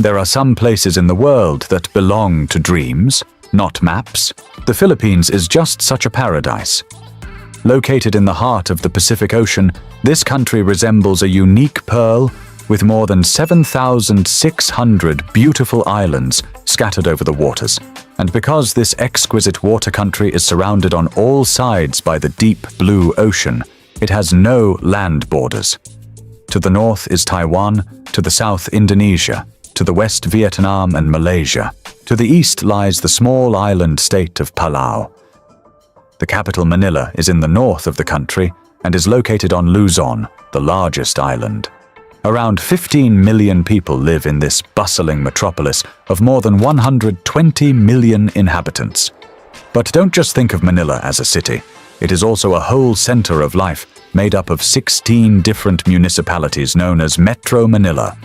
There are some places in the world that belong to dreams, not maps. The Philippines is just such a paradise. Located in the heart of the Pacific Ocean, this country resembles a unique pearl with more than 7,600 beautiful islands scattered over the waters. And because this exquisite water country is surrounded on all sides by the deep blue ocean, it has no land borders. To the north is Taiwan, to the south Indonesia, to the west Vietnam and Malaysia. To the east lies the small island state of Palau. The capital Manila is in the north of the country and is located on Luzon, the largest island. Around 15 million people live in this bustling metropolis of more than 120 million inhabitants. But don't just think of Manila as a city. It is also a whole center of life made up of 16 different municipalities known as Metro Manila.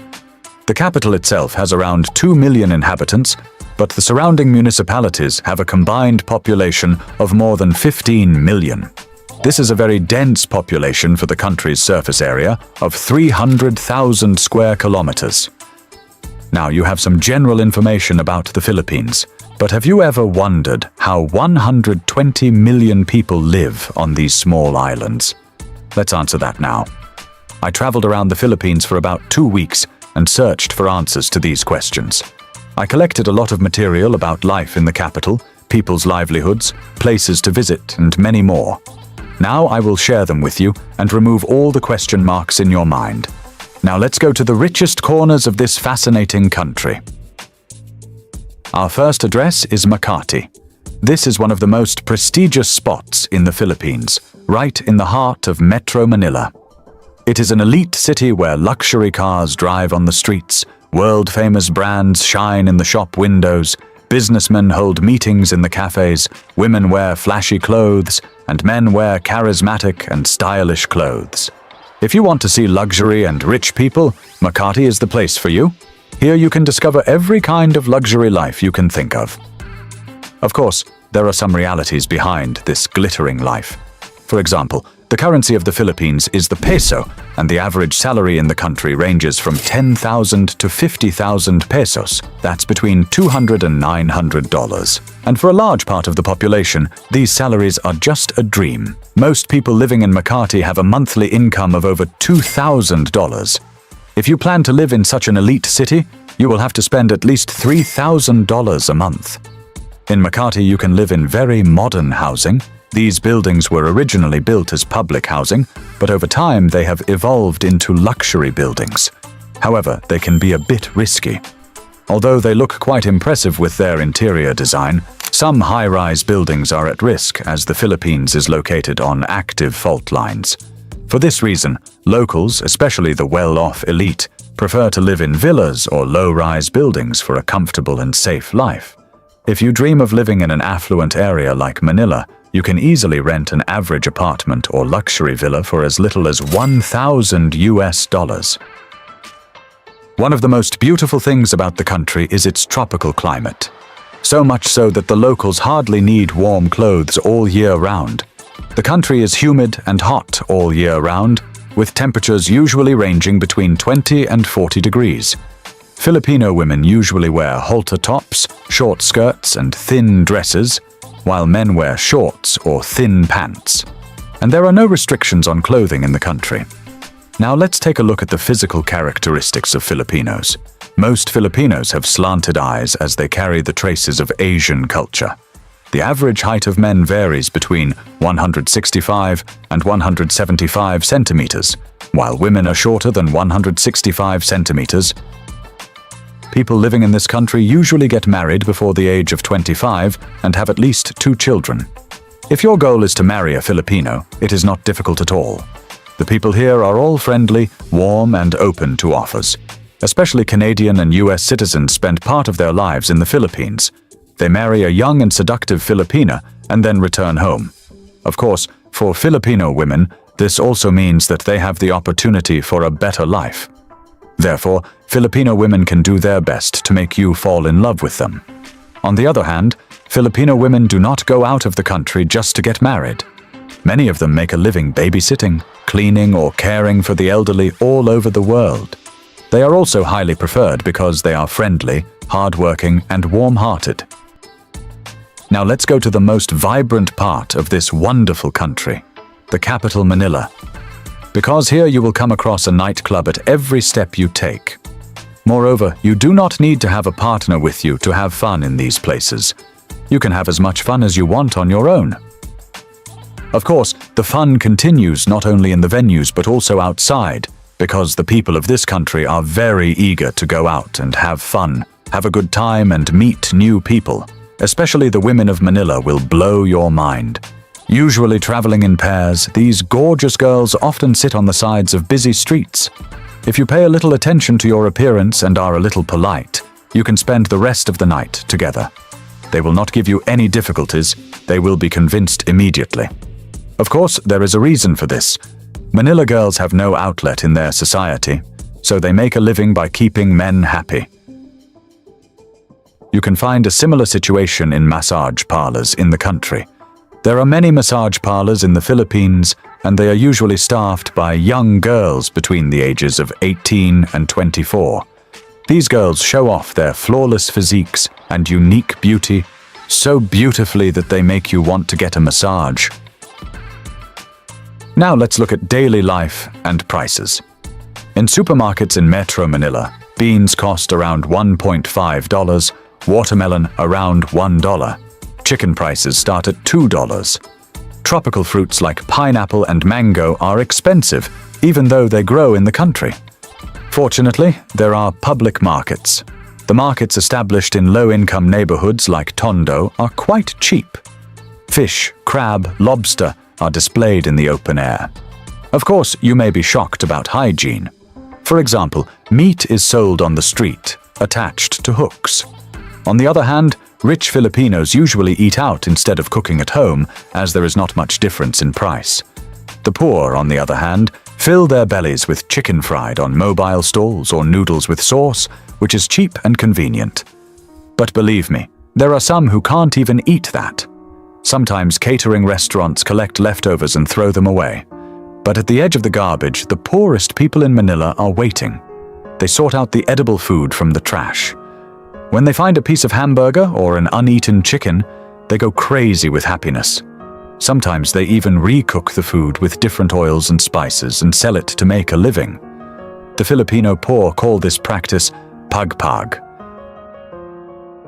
The capital itself has around 2 million inhabitants, but the surrounding municipalities have a combined population of more than 15 million. This is a very dense population for the country's surface area of 300,000 square kilometers. Now you have some general information about the Philippines, but have you ever wondered how 120 million people live on these small islands? Let's answer that now. I traveled around the Philippines for about 2 weeks and searched for answers to these questions. I collected a lot of material about life in the capital, people's livelihoods, places to visit, and many more. Now I will share them with you and remove all the question marks in your mind. Now let's go to the richest corners of this fascinating country. Our first address is Makati. This is one of the most prestigious spots in the Philippines, right in the heart of Metro Manila. It is an elite city where luxury cars drive on the streets, world-famous brands shine in the shop windows, businessmen hold meetings in the cafes, women wear flashy clothes, and men wear charismatic and stylish clothes. If you want to see luxury and rich people, Makati is the place for you. Here you can discover every kind of luxury life you can think of. Of course, there are some realities behind this glittering life. For example, the currency of the Philippines is the peso, and the average salary in the country ranges from 10,000 to 50,000 pesos. That's between $200 and $900. And for a large part of the population, these salaries are just a dream. Most people living in Makati have a monthly income of over $2,000. If you plan to live in such an elite city, you will have to spend at least $3,000 a month. In Makati, you can live in very modern housing. These buildings were originally built as public housing, but over time they have evolved into luxury buildings. However, they can be a bit risky. Although they look quite impressive with their interior design, some high-rise buildings are at risk as the Philippines is located on active fault lines. For this reason, locals, especially the well-off elite, prefer to live in villas or low-rise buildings for a comfortable and safe life. If you dream of living in an affluent area like Manila, you can easily rent an average apartment or luxury villa for as little as $1,000. One of the most beautiful things about the country is its tropical climate. So much so that the locals hardly need warm clothes all year round. The country is humid and hot all year round, with temperatures usually ranging between 20 and 40 degrees. Filipino women usually wear halter tops, short skirts, and thin dresses, while men wear shorts or thin pants. And there are no restrictions on clothing in the country. Now let's take a look at the physical characteristics of Filipinos. Most Filipinos have slanted eyes as they carry the traces of Asian culture. The average height of men varies between 165 and 175 centimeters, while women are shorter than 165 centimeters. People living in this country usually get married before the age of 25 and have at least 2 children. If your goal is to marry a Filipino, it is not difficult at all. The people here are all friendly, warm, and open to offers. Especially Canadian and US citizens spend part of their lives in the Philippines. They marry a young and seductive Filipina and then return home. Of course, for Filipino women, this also means that they have the opportunity for a better life. Therefore, Filipino women can do their best to make you fall in love with them. On the other hand, Filipino women do not go out of the country just to get married. Many of them make a living babysitting, cleaning, or caring for the elderly all over the world. They are also highly preferred because they are friendly, hardworking, and warm-hearted. Now let's go to the most vibrant part of this wonderful country, the capital Manila. Because here you will come across a nightclub at every step you take. Moreover, you do not need to have a partner with you to have fun in these places. You can have as much fun as you want on your own. Of course, the fun continues not only in the venues but also outside, because the people of this country are very eager to go out and have fun, have a good time and meet new people. Especially the women of Manila will blow your mind. Usually traveling in pairs, these gorgeous girls often sit on the sides of busy streets. If you pay a little attention to your appearance and are a little polite, you can spend the rest of the night together. They will not give you any difficulties, they will be convinced immediately. Of course, there is a reason for this. Manila girls have no outlet in their society, so they make a living by keeping men happy. You can find a similar situation in massage parlors in the country. There are many massage parlors in the Philippines, and they are usually staffed by young girls between the ages of 18 and 24. These girls show off their flawless physiques and unique beauty so beautifully that they make you want to get a massage. Now let's look at daily life and prices. In supermarkets in Metro Manila, beans cost around $1.5, watermelon around $1. Chicken prices start at $2. Tropical fruits like pineapple and mango are expensive, even though they grow in the country. Fortunately, there are public markets. The markets established in low-income neighborhoods like Tondo are quite cheap. Fish, crab, lobster are displayed in the open air. Of course, you may be shocked about hygiene. For example, meat is sold on the street, attached to hooks. On the other hand, rich Filipinos usually eat out instead of cooking at home, as there is not much difference in price. The poor, on the other hand, fill their bellies with chicken fried on mobile stalls or noodles with sauce, which is cheap and convenient. But believe me, there are some who can't even eat that. Sometimes catering restaurants collect leftovers and throw them away. But at the edge of the garbage, the poorest people in Manila are waiting. They sort out the edible food from the trash. When they find a piece of hamburger or an uneaten chicken, they go crazy with happiness. Sometimes they even recook the food with different oils and spices and sell it to make a living. The Filipino poor call this practice pagpag.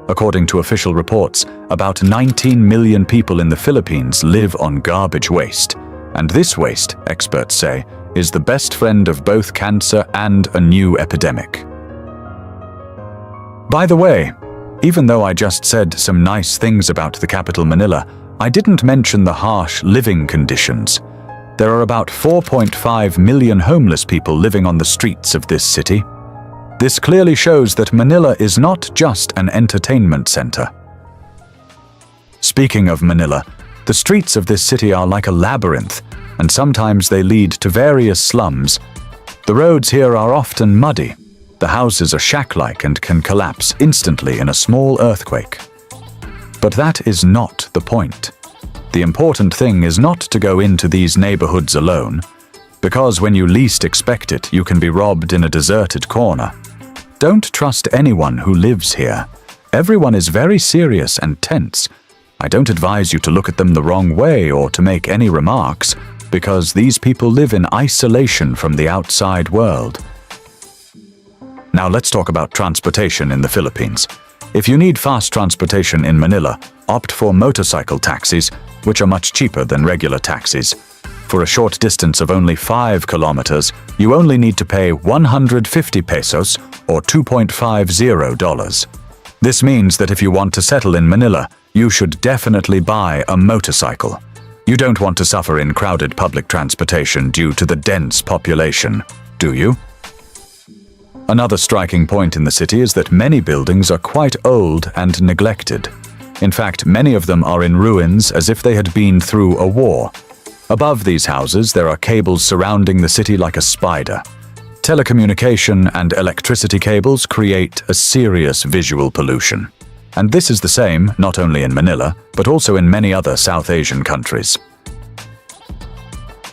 According to official reports, about 19 million people in the Philippines live on garbage waste, and this waste, experts say, is the best friend of both cancer and a new epidemic. By the way, even though I just said some nice things about the capital Manila, I didn't mention the harsh living conditions. There are about 4.5 million homeless people living on the streets of this city. This clearly shows that Manila is not just an entertainment center. Speaking of Manila, the streets of this city are like a labyrinth, and sometimes they lead to various slums. The roads here are often muddy. The houses are shack-like and can collapse instantly in a small earthquake. But that is not the point. The important thing is not to go into these neighborhoods alone, because when you least expect it, you can be robbed in a deserted corner. Don't trust anyone who lives here. Everyone is very serious and tense. I don't advise you to look at them the wrong way or to make any remarks, because these people live in isolation from the outside world. Now let's talk about transportation in the Philippines. If you need fast transportation in Manila, opt for motorcycle taxis, which are much cheaper than regular taxis. For a short distance of only 5 kilometers, you only need to pay 150 pesos or $2.50. This means that if you want to settle in Manila, you should definitely buy a motorcycle. You don't want to suffer in crowded public transportation due to the dense population, do you? Another striking point in the city is that many buildings are quite old and neglected. In fact, many of them are in ruins as if they had been through a war. Above these houses, there are cables surrounding the city like a spider. Telecommunication and electricity cables create a serious visual pollution. And this is the same not only in Manila, but also in many other South Asian countries.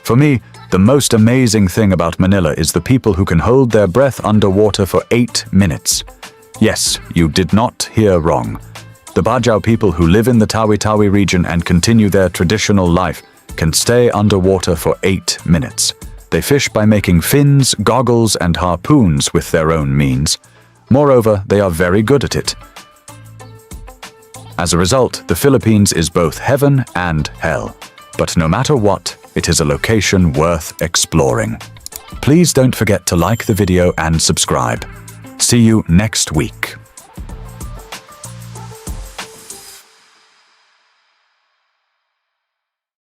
For me, The most amazing thing about Manila is the people who can hold their breath underwater for 8 minutes. Yes, you did not hear wrong. The Bajau people who live in the Tawi-Tawi region and continue their traditional life can stay underwater for 8 minutes. They fish by making fins, goggles, and harpoons with their own means. Moreover, they are very good at it. As a result, the Philippines is both heaven and hell. But no matter what, it is a location worth exploring. Please don't forget to like the video and subscribe. See you next week.